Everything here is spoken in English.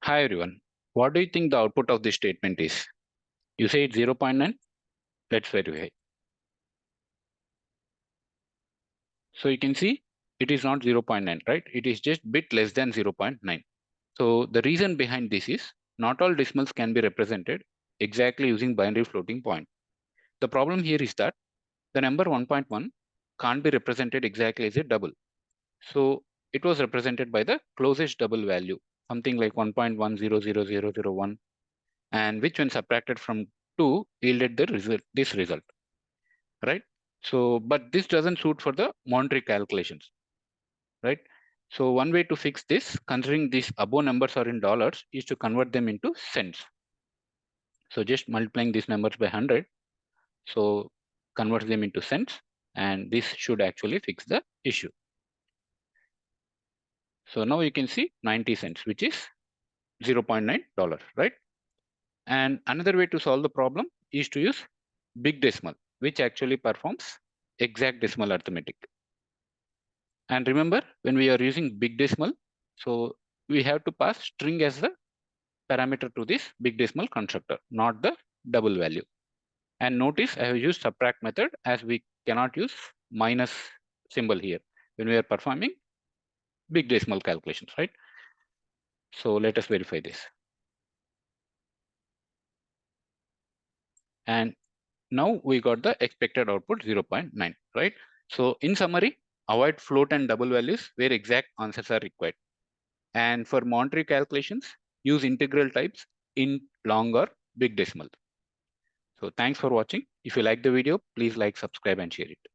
Hi everyone. What do you think the output of this statement is? You say it's 0.9. Let's verify. So you can see it is not 0.9, right? It is just bit less than 0.9. So the reason behind this is not all decimals can be represented exactly using binary floating point. The problem here is that the number 1.1 can't be represented exactly as a double. So it was represented by the closest double value, something like 1.100001, and which when subtracted from 2 yielded the result, this result, right? So, but this doesn't suit for the monetary calculations, right? So one way to fix this, considering these above numbers are in dollars, is to convert them into cents. So just multiplying these numbers by 100, so convert them into cents, and this should actually fix the issue. So now you can see 90 cents, which is $0.9, right? And another way to solve the problem is to use big decimal, which actually performs exact decimal arithmetic. And remember, when we are using big decimal, so we have to pass string as the parameter to this big decimal constructor, not the double value. And notice I have used subtract method as we cannot use minus symbol here when we are performing big decimal calculations, right? So let us verify this. And now we got the expected output 0.9, right? So in summary, avoid float and double values where exact answers are required. And for monetary calculations, use integral types in long or big decimal. So thanks for watching. If you like the video, please like, subscribe, and share it.